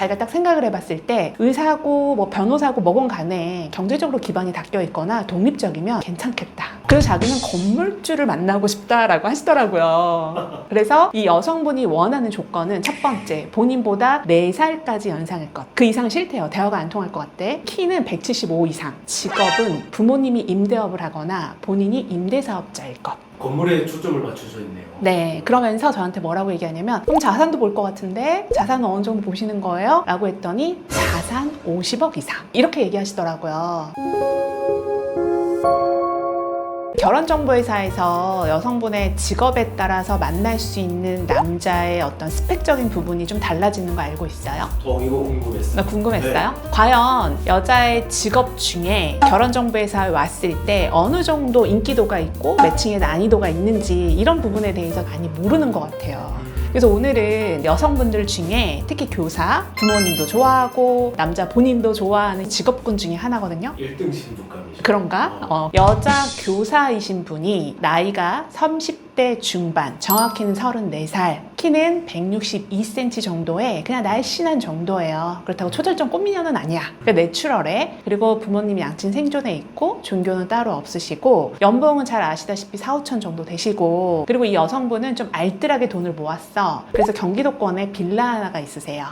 자기가 딱 생각을 해봤을 때 의사고 뭐 변호사고 뭐건 간에 경제적으로 기반이 닦여 있거나 독립적이면 괜찮겠다. 그래서 자기는 건물주를 만나고 싶다라고 하시더라고요. 그래서 이 여성분이 원하는 조건은 첫 번째, 본인보다 4살까지 연상일 것. 그 이상 싫대요. 대화가 안 통할 것 같대. 키는 175 이상. 직업은 부모님이 임대업을 하거나 본인이 임대사업자일 것. 건물에 초점을 맞춰져 있네요. 네, 그러면서 저한테 뭐라고 얘기하냐면 그럼 자산도 볼 것 같은데 자산은 어느 정도 보시는 거예요? 라고 했더니 자산 50억 이상 이렇게 얘기하시더라고요. 결혼정보회사에서 여성분의 직업에 따라서 만날 수 있는 남자의 어떤 스펙적인 부분이 좀 달라지는 거 알고 있어요? 이거 궁금했어요. 궁금했어요? 과연 여자의 직업 중에 결혼정보회사에 왔을 때 어느 정도 인기도가 있고 매칭의 난이도가 있는지 이런 부분에 대해서 많이 모르는 것 같아요. 그래서 오늘은 여성분들 중에 특히 교사, 부모님도 좋아하고 남자 본인도 좋아하는 직업군 중에 하나거든요. 1등 신부감이죠. 그런가? 여자 교사이신 분이 나이가 30대 중반, 정확히는 34살, 키는 162cm 정도의 그냥 날씬한 정도예요. 그렇다고 초절정 꽃미녀는 아니야. 그러니까 내추럴해. 그리고 부모님이 양친 생존에 있고 종교는 따로 없으시고 연봉은 잘 아시다시피 4, 5천 정도 되시고 그리고 이 여성분은 좀 알뜰하게 돈을 모았어. 그래서 경기도권에 빌라 하나가 있으세요.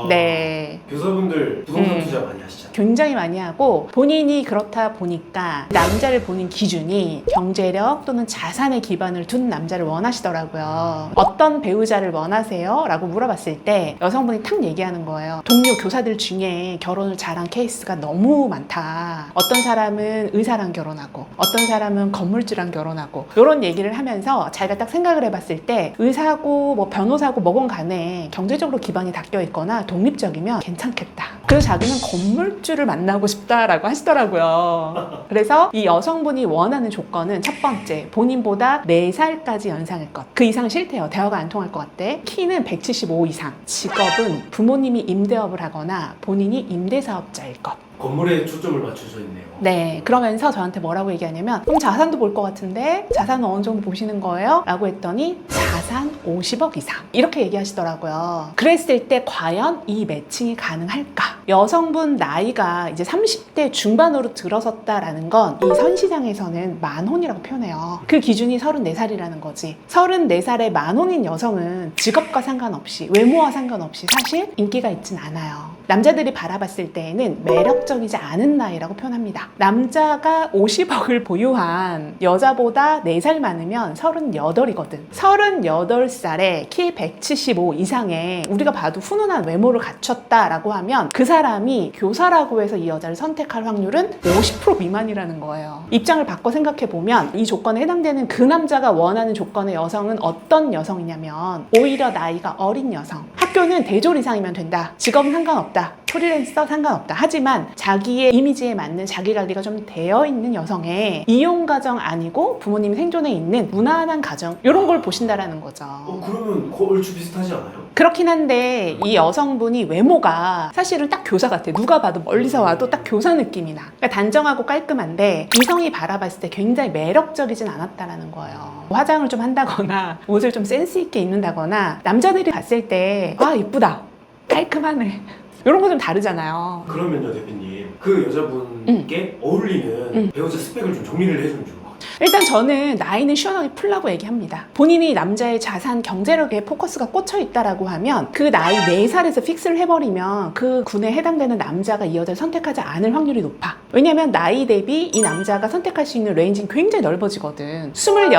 네. 교사분들 부동산 투자 많이 하시잖아요. 굉장히 많이 하고 본인이 그렇다 보니까 남자를 보는 기준이 경제력 또는 자산의 기반을 둔 남자를 원하시더라고요. 어떤 배우자를 원하세요? 라고 물어봤을 때 여성분이 탁 얘기하는 거예요. 동료 교사들 중에 결혼을 잘한 케이스가 너무 많다. 어떤 사람은 의사랑 결혼하고 어떤 사람은 건물주랑 결혼하고 이런 얘기를 하면서 자기가 딱 생각을 해봤을 때 의사고 뭐 변호사고 뭐건 간에 경제적으로 기반이 닦여 있거나 독립적이면 괜찮겠다. 그래서 자기는 건물주를 만나고 싶다라고 하시더라고요. 그래서 이 여성분이 원하는 조건은 첫 번째, 본인보다 4살까지 연상일 것. 그 이상 싫대요. 대화가 안 통할 것 같대. 키는 175 이상. 직업은 부모님이 임대업을 하거나 본인이 임대사업자일 것. 건물에 초점을 맞춰져 있네요. 네, 그러면서 저한테 뭐라고 얘기하냐면 그럼 자산도 볼 것 같은데 자산은 어느 정도 보시는 거예요? 라고 했더니 자산 50억 이상 이렇게 얘기하시더라고요. 그랬을 때 과연 이 매칭이 가능할까? 여성분 나이가 이제 30대 중반으로 들어섰다라는 건 이 선시장에서는 만혼이라고 표현해요. 그 기준이 34살이라는 거지. 34살의 만혼인 여성은 직업과 상관없이 외모와 상관없이 사실 인기가 있진 않아요. 남자들이 바라봤을 때에는 매력적이지 않은 나이라고 표현합니다. 남자가 50억을 보유한 여자보다 4살 많으면 38이거든. 38살에 키 175 이상의 우리가 봐도 훈훈한 외모를 갖췄다라고 하면 그 사람이 교사라고 해서 이 여자를 선택할 확률은 50% 미만이라는 거예요. 입장을 바꿔 생각해보면 이 조건에 해당되는 그 남자가 원하는 조건의 여성은 어떤 여성이냐면 오히려 나이가 어린 여성. 학교는 대졸 이상이면 된다. 직업은 상관없다. 프리랜서 상관없다. 하지만 자기의 이미지에 맞는 자기관리가 좀 되어 있는 여성의 이용가정 아니고 부모님 생존에 있는 무난한 가정 이런 걸 보신다라는 거죠. 그러면 얼추 비슷하지 않아요? 그렇긴 한데 이 여성분이 외모가 사실은 딱 교사 같아. 누가 봐도 멀리서 와도 딱 교사 느낌이 나. 그러니까 단정하고 깔끔한데 이성이 바라봤을 때 굉장히 매력적이진 않았다라는 거예요. 화장을 좀 한다거나 옷을 좀 센스 있게 입는다거나 남자들이 봤을 때 아 이쁘다. 깔끔하네. 이런 거 좀 다르잖아요. 그러면요 대표님 그 여자분께 어울리는 배우자 스펙을 좀 정리를 해주면 좋을 것 같아요. 일단 저는 나이는 시원하게 풀라고 얘기합니다. 본인이 남자의 자산, 경제력에 포커스가 꽂혀 있다라고 하면 그 나이 4살에서 픽스를 해버리면 그 군에 해당되는 남자가 이 여자를 선택하지 않을 확률이 높아. 왜냐면 나이 대비 이 남자가 선택할 수 있는 레인지는 굉장히 넓어지거든. 28,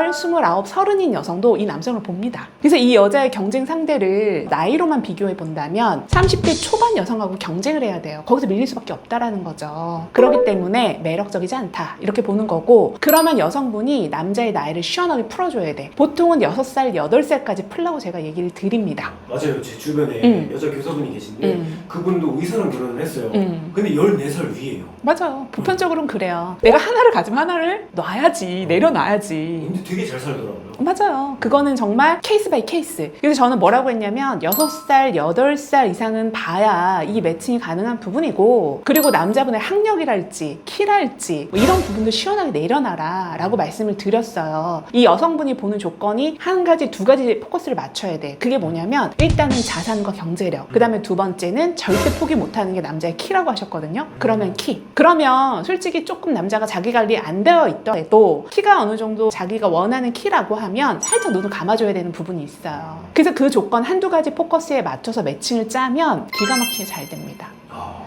29, 30인 여성도 이 남성을 봅니다. 그래서 이 여자의 경쟁 상대를 나이로만 비교해 본다면 30대 초반 여성하고 경쟁을 해야 돼요. 거기서 밀릴 수밖에 없다라는 거죠. 그렇기 때문에 매력적이지 않다 이렇게 보는 거고, 그러면 여성분이 남자의 나이를 시원하게 풀어줘야 돼. 보통은 6살, 8살까지 풀라고 제가 얘기를 드립니다. 맞아요. 제 주변에 여자 교사분이 계신데 그분도 의사랑 결혼을 했어요. 근데 14살 위에요. 맞아요. 보편적으로는 그래요. 내가 하나를 가지면 하나를 놔야지, 내려놔야지. 근데 되게 잘 살더라고요. 맞아요. 그거는 정말 케이스 바이 케이스. 그래서 저는 뭐라고 했냐면 6살, 8살 이상은 봐야 이 매칭이 가능한 부분이고, 그리고 남자분의 학력이랄지 키랄지 뭐 이런 부분도 시원하게 내려놔라 라고 말씀을 드렸어요. 이 여성분이 보는 조건이 한 가지, 두 가지 포커스를 맞춰야 돼. 그게 뭐냐면 일단은 자산과 경제력, 그 다음에 두 번째는 절대 포기 못하는 게 남자의 키라고 하셨거든요. 그러면 키. 그러면 솔직히 조금 남자가 자기 관리 안 되어 있더라도 키가 어느 정도 자기가 원하는 키라고 하면 살짝 눈을 감아줘야 되는 부분이 있어요. 그래서 그 조건 한두 가지 포커스에 맞춰서 매칭을 짜면 기가 막히게 잘 됩니다.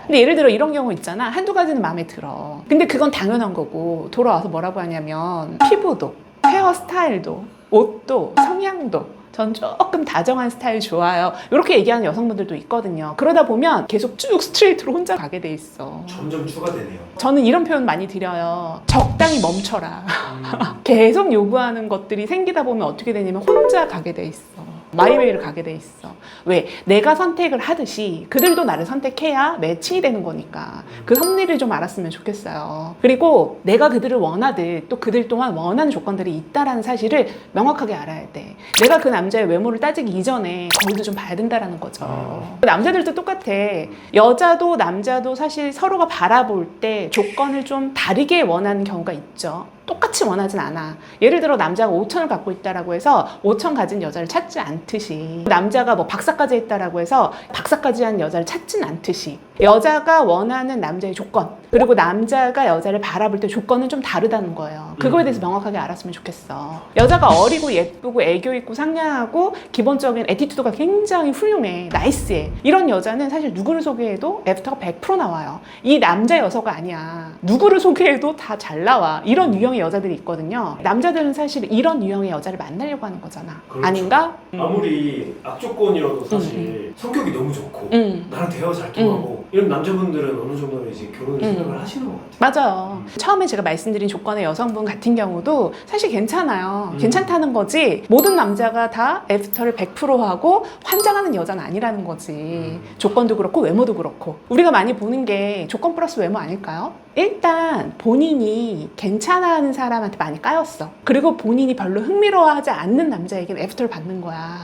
근데 예를 들어 이런 경우 있잖아. 한두 가지는 마음에 들어. 근데 그건 당연한 거고, 돌아와서 뭐라고 하냐면 피부도, 헤어스타일도, 옷도, 성향도 전 조금 다정한 스타일 좋아요. 이렇게 얘기하는 여성분들도 있거든요. 그러다 보면 계속 쭉 스트레이트로 혼자 가게 돼 있어. 점점 추가되네요. 저는 이런 표현 많이 드려요. 적당히 멈춰라. 계속 요구하는 것들이 생기다 보면 어떻게 되냐면 혼자 가게 돼 있어. 마이웨이를 가게 돼 있어. 왜? 내가 선택을 하듯이 그들도 나를 선택해야 매칭이 되는 거니까. 그 섭리를 좀 알았으면 좋겠어요. 그리고 내가 그들을 원하듯 또 그들 또한 원하는 조건들이 있다라는 사실을 명확하게 알아야 돼. 내가 그 남자의 외모를 따지기 이전에 거울도 좀 봐야 된다라는 거죠. 남자들도 똑같아. 여자도 남자도 사실 서로가 바라볼 때 조건을 좀 다르게 원하는 경우가 있죠. 똑같이 원하진 않아. 예를 들어 남자가 5천을 갖고 있다라고 해서 5천 가진 여자를 찾지 않듯이, 남자가 뭐 박사까지 했다라고 해서 박사까지 한 여자를 찾진 않듯이, 여자가 원하는 남자의 조건, 그리고 남자가 여자를 바라볼 때 조건은 좀 다르다는 거예요. 그거에 대해서 명확하게 알았으면 좋겠어. 여자가 어리고 예쁘고 애교 있고 상냥하고 기본적인 애티튜드가 굉장히 훌륭해, 나이스해, 이런 여자는 사실 누구를 소개해도 애프터가 100% 나와요. 이 남자 여서가 아니야. 누구를 소개해도 다 잘 나와. 이런 유형의 여자들이 있거든요. 남자들은 사실 이런 유형의 여자를 만나려고 하는 거잖아. 그렇죠. 아닌가? 아무리 악조건이라도 사실 성격이 너무 좋고 나랑 대화가 잘 통하고 이런 남자분들은 어느 정도는 이제 결혼을 생각을 하시는 것 같아요. 맞아요. 처음에 제가 말씀드린 조건의 여성분 같은 경우도 사실 괜찮아요. 괜찮다는 거지. 모든 남자가 다 애프터를 100% 하고 환장하는 여자는 아니라는 거지. 조건도 그렇고 외모도 그렇고. 우리가 많이 보는 게 조건 플러스 외모 아닐까요? 일단 본인이 괜찮아하는 사람한테 많이 까였어. 그리고 본인이 별로 흥미로워하지 않는 남자에게는 애프터를 받는 거야.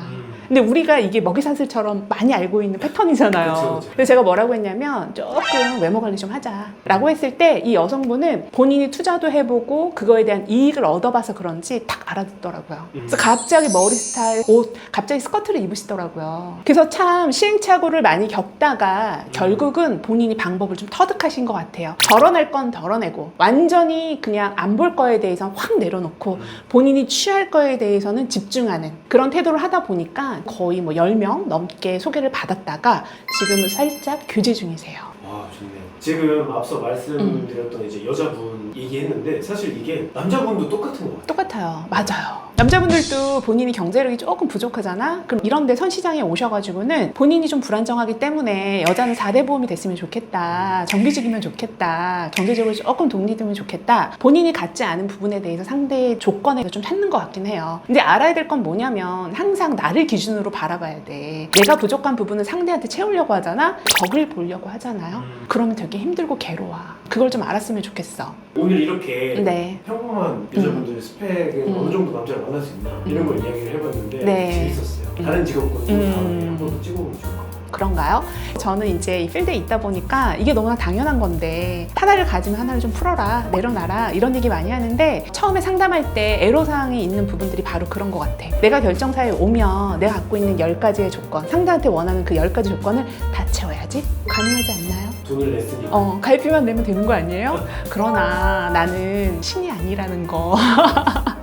근데 우리가 이게 먹이사슬처럼 많이 알고 있는 패턴이잖아요. 그쵸. 그래서 제가 뭐라고 했냐면 조금 외모 관리 좀 하자 라고 했을 때 이 여성분은 본인이 투자도 해보고 그거에 대한 이익을 얻어봐서 그런지 딱 알아듣더라고요. 그래서 갑자기 머리 스타일, 옷, 갑자기 스커트를 입으시더라고요. 그래서 참 시행착오를 많이 겪다가 결국은 본인이 방법을 좀 터득하신 것 같아요. 덜어낼 건 덜어내고 완전히 그냥 안 볼 거에 대해서는 확 내려놓고 본인이 취할 거에 대해서는 집중하는 그런 태도를 하다 보니까 거의 뭐 10명 넘게 소개를 받았다가 지금은 살짝 규제 중이세요. 와, 좋네요. 지금 앞서 말씀드렸던 이제 여자분 얘기했는데 사실 이게 남자분도 똑같은 것 같아요. 똑같아요. 맞아요. 남자분들도 본인이 경제력이 조금 부족하잖아? 그럼 이런 데 선시장에 오셔가지고는 본인이 좀 불안정하기 때문에 여자는 4대 보험이 됐으면 좋겠다. 정규직이면 좋겠다. 경제적으로 조금 독립되면 좋겠다. 본인이 갖지 않은 부분에 대해서 상대의 조건에 좀 찾는 것 같긴 해요. 근데 알아야 될 건 뭐냐면 항상 나를 기준으로 바라봐야 돼. 내가 부족한 부분을 상대한테 채우려고 하잖아? 덕을 보려고 하잖아요? 그러면 되게 힘들고 괴로워. 그걸 좀 알았으면 좋겠어. 오늘 이렇게 네. 평범한 여자분들의 스펙은 어느 정도 남자를 만날 수 있나 이런 걸 이야기를 해봤는데 네. 재밌었어요. 다른 직업군도 다음에 한 번 더 찍어보면 좋을 것 같아요. 그런가요? 저는 이제 이 필드에 있다 보니까 이게 너무나 당연한 건데 하나를 가지면 하나를 좀 풀어라, 내려놔라 이런 얘기 많이 하는데 처음에 상담할 때 애로사항이 있는 부분들이 바로 그런 것 같아. 내가 결정사에 오면 내가 갖고 있는 10가지의 조건, 상대한테 원하는 그 10가지 조건을 다 채워야지? 가능하지 않나요? 돈을 냈으니까. 가입비만 내면 되는 거 아니에요? 그러나 나는 신이 아니라는 거.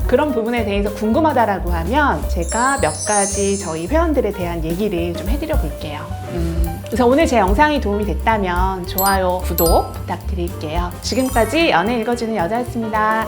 그런 부분에 대해서 궁금하다라고 하면 제가 몇 가지 저희 회원들에 대한 얘기를 좀 해드려 볼게요. 그래서 오늘 제 영상이 도움이 됐다면 좋아요, 구독 부탁드릴게요. 지금까지 연애 읽어주는 여자였습니다.